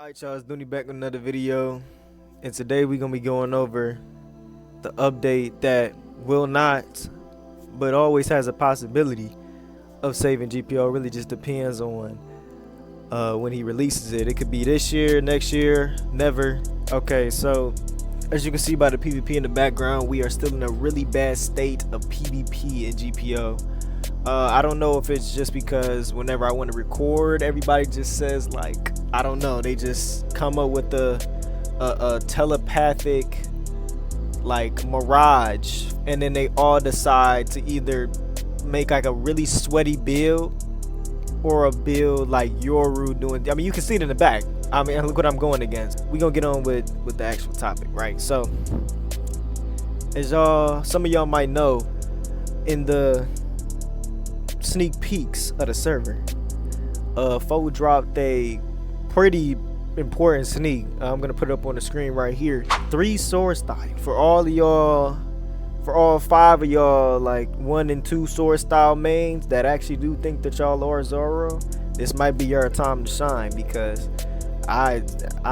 Alright y'all, it's Dooney back with another video, and today we're gonna be going over the update that will not but always has a possibility of saving GPO. Really just depends on when he releases it. It could be this year, next year, never. Okay, so as you can see by the PvP in the background, we are still in a really bad state of PvP in GPO. I don't know if it's just because whenever I want to record, everybody just says, like, I don't know, they just come up with a telepathic like mirage, and then they all decide to either make like a really sweaty build or a build like Yoru doing. I mean, you can see it in the back. I mean, look what I'm going against. We gonna get on with the actual topic, right? So as some of y'all might know, in the sneak peeks of the server, Foe dropped a pretty important sneak. I'm gonna put it up on the screen right here. 3 sword style for all of y'all, for all 5 of y'all like 1 and 2 sword style mains that actually do think that y'all are Zoro. This might be your time to shine, because I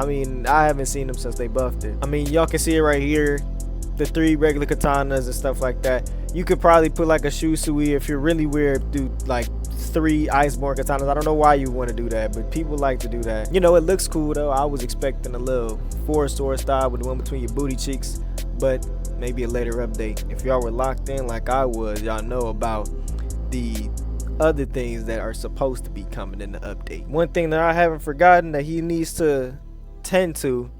mean I haven't seen them since they buffed it. I mean, y'all can see it right here, the 3 regular katanas and stuff like that. You could probably put like a Shusui if you're really weird, do like 3 Iceborne katanas. I don't know why you want to do that, but people like to do that. You know, it looks cool though. I was expecting a little 4 sword style with the one between your booty cheeks, but maybe a later update. If y'all were locked in like I was, y'all know about the other things that are supposed to be coming in the update. One thing that I haven't forgotten that he needs to tend to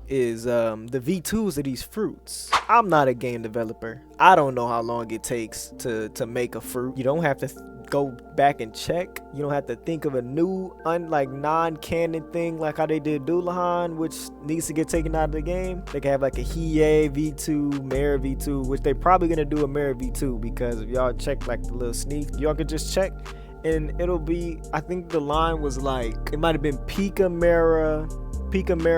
is the V2s of these fruits. I'm not a game developer. I don't know how long it takes to make a fruit. You don't have to go back and check. You don't have to think of a new non-canon thing like how they did Doulahan, which needs to get taken out of the game. They can have like a Hiei V2, Mara V2, which they probably gonna do a Mara V2, because if y'all check like the little sneak, y'all could just check and it'll be, I think the line was like, it might have been Pika Mara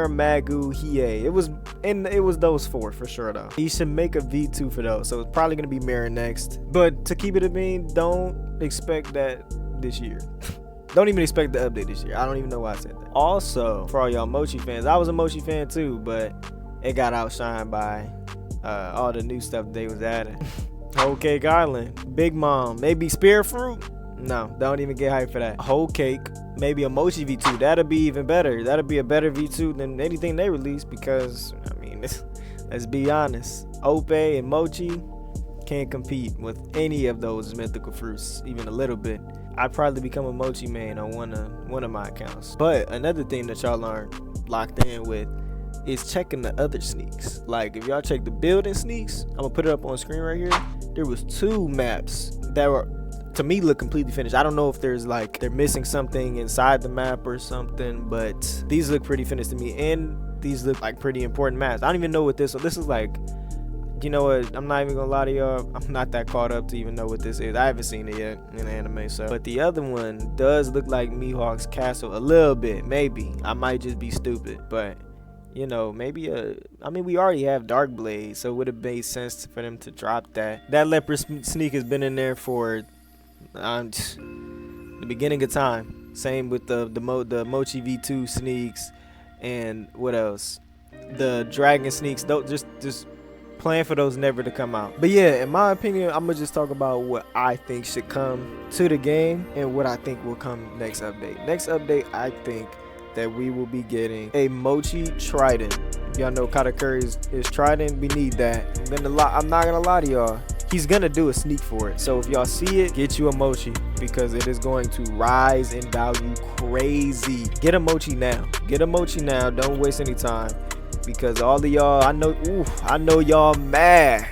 Magu, Hiei. It was those 4 for sure though. He should make a V2 for those, so it's probably gonna be Mara next. But to keep it a bean, don't expect that this year. Don't even expect the update this year. I don't even know why I said that. Also, for all y'all Mochi fans, I was a Mochi fan too, but it got outshined by all the new stuff they was adding. Whole Cake Island, Big Mom, maybe Spear Fruit. No, don't even get hyped for that. Whole Cake, maybe a Mochi V2. That'll be even better. That'll be a better V2 than anything they release, because I mean, let's be honest, Ope and Mochi can't compete with any of those mythical fruits even a little bit. I'd probably become a Mochi man on one of my accounts. But another thing that y'all aren't locked in with is checking the other sneaks. Like if y'all check the building sneaks, I'm gonna put it up on screen right here. There was 2 maps that were, to me, look completely finished. I don't know if there's like they're missing something inside the map or something, but these look pretty finished to me, and these look like pretty important maps. I don't even know what this. So this is like, you know what? I'm not even gonna lie to y'all. I'm not that caught up to even know what this is. I haven't seen it yet in the anime, so. But the other one does look like Mihawk's castle a little bit. Maybe I might just be stupid, but you know, maybe I mean, we already have Dark Blade, so it would have made sense for them to drop that. That leopard sneak has been in there for the beginning of time. Same with the Mochi V2 sneaks, and what else? The dragon sneaks. Don't just plan for those never to come out. But yeah, in my opinion, I'm gonna just talk about what I think should come to the game and what I think will come next update. Next update, I think that we will be getting a Mochi Trident. Y'all know Katakuri's is Trident. We need that. Then I'm not gonna lie to y'all, he's gonna do a sneak for it. So if y'all see it, get you a Mochi, because it is going to rise in value crazy. Get a Mochi now. Get a Mochi now. Don't waste any time, because all of y'all, I know y'all mad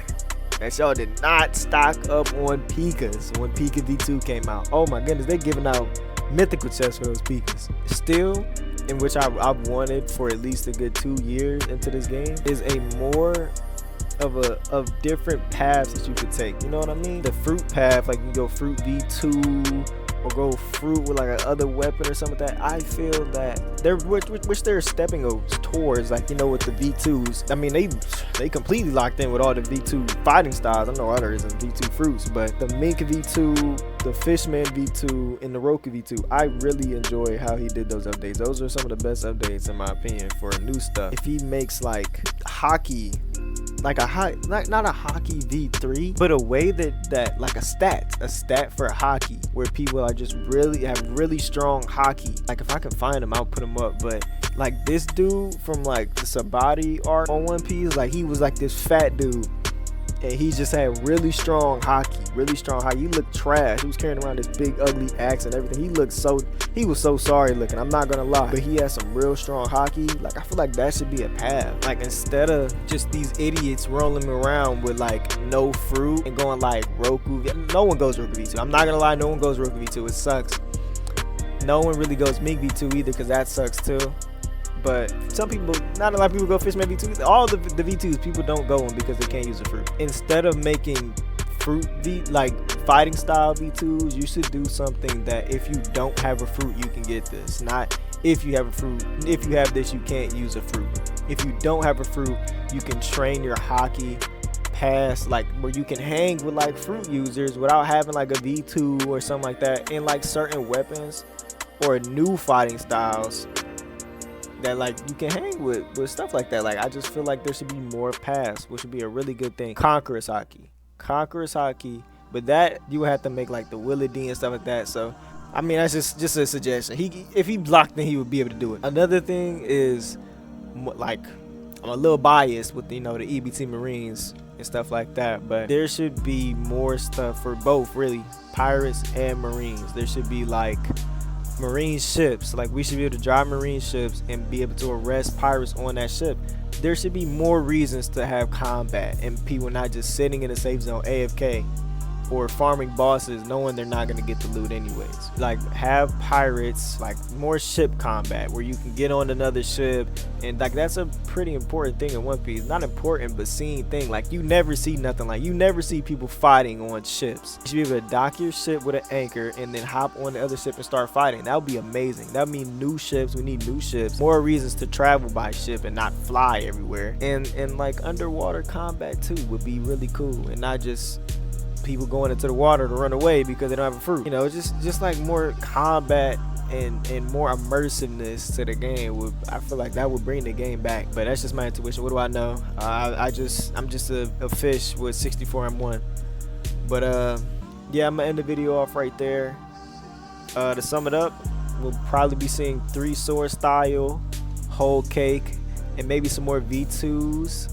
that y'all did not stock up on Pikas when Pika V2 came out. Oh my goodness, they giving out mythical chests for those Pikas. Still, in which I've wanted for at least a good 2 years into this game, is a more of different paths that you could take. You know what I mean? The fruit path, like you go fruit V2 or go fruit with like another weapon or something like that. I feel that they're which they're stepping towards, like, you know, with the V2s. I mean, they completely locked in with all the V2 fighting styles. I know others and V2 fruits, but the Mink V2 the Fishman V2 and the Roku V2, I really enjoy how he did those updates. Those are some of the best updates in my opinion for new stuff. If he makes like hockey, like not a hockey V3, but a way that like a stat for hockey, where people are just really strong hockey. Like if I can find him, I'll put him up. But like this dude from like the Sabati art on One Piece, like he was like this fat dude, and he just had really strong hockey. He looked trash. He was carrying around this big ugly axe and everything. He was so sorry looking, I'm not gonna lie. But he had some real strong hockey. Like I feel like that should be a path. Like instead of just these idiots rolling around with like no fruit and going like Roku. No one goes Roku V2. I'm not gonna lie, no one goes Roku V2. It sucks. No one really goes Mig V2 either, because that sucks too. But some people, not a lot of people go Fishman V2s. All the V2s, people don't go them because they can't use the fruit. Instead of making fruit like fighting style V2s, you should do something that if you don't have a fruit, you can get this. Not if you have a fruit, if you have this, you can't use a fruit. If you don't have a fruit, you can train your hockey past, like where you can hang with like fruit users without having like a V2 or something like that. And like certain weapons or new fighting styles that like you can hang with stuff like that. Like I just feel like there should be more paths, which would be a really good thing. Conqueror's hockey, but that you would have to make like the Willie D and stuff like that. So I mean, that's just a suggestion. If he blocked, then he would be able to do it. Another thing is, like, I'm a little biased with the EBT Marines and stuff like that, but there should be more stuff for both, really, pirates and Marines. There should be like Marine ships. Like we should be able to drive Marine ships and be able to arrest pirates on that ship. There should be more reasons to have combat and people not just sitting in a safe zone AFK or farming bosses knowing they're not going to get the loot anyways. Like have pirates, like more ship combat where you can get on another ship, and like that's a pretty important thing in One Piece. Not important, but seen thing. Like you never see nothing, like you never see people fighting on ships. You should be able to dock your ship with an anchor and then hop on the other ship and start fighting. That would be amazing. That would mean new ships. We need new ships, more reasons to travel by ship and not fly everywhere. And like underwater combat too would be really cool, and not just people going into the water to run away because they don't have a fruit. Just like more combat and more immersiveness to the game I feel like that would bring the game back. But that's just my intuition. What do I know? I'm just a fish with 64 M1. But yeah, I'm gonna end the video off right there. To sum it up, we'll probably be seeing 3 sword style, whole cake, and maybe some more V2s.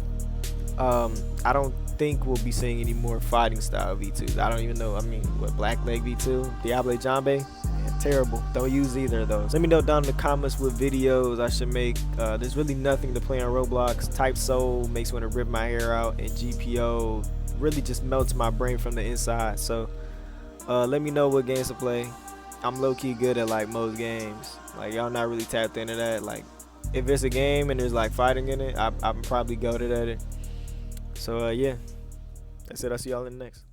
I don't think we'll be seeing any more fighting style V2s. I don't even know. I mean, what, Black Leg V2, Diable Jambe? Yeah, terrible. Don't use either of those. Let me know down in the comments what videos I should make. There's really nothing to play on Roblox. Type Soul makes me want to rip my hair out, and GPO really just melts my brain from the inside. So let me know what games to play. I'm low-key good at like most games. Like y'all not really tapped into that. Like if it's a game and there's like fighting in it, I'm probably goated at it. So yeah, that's it. I'll see y'all in the next.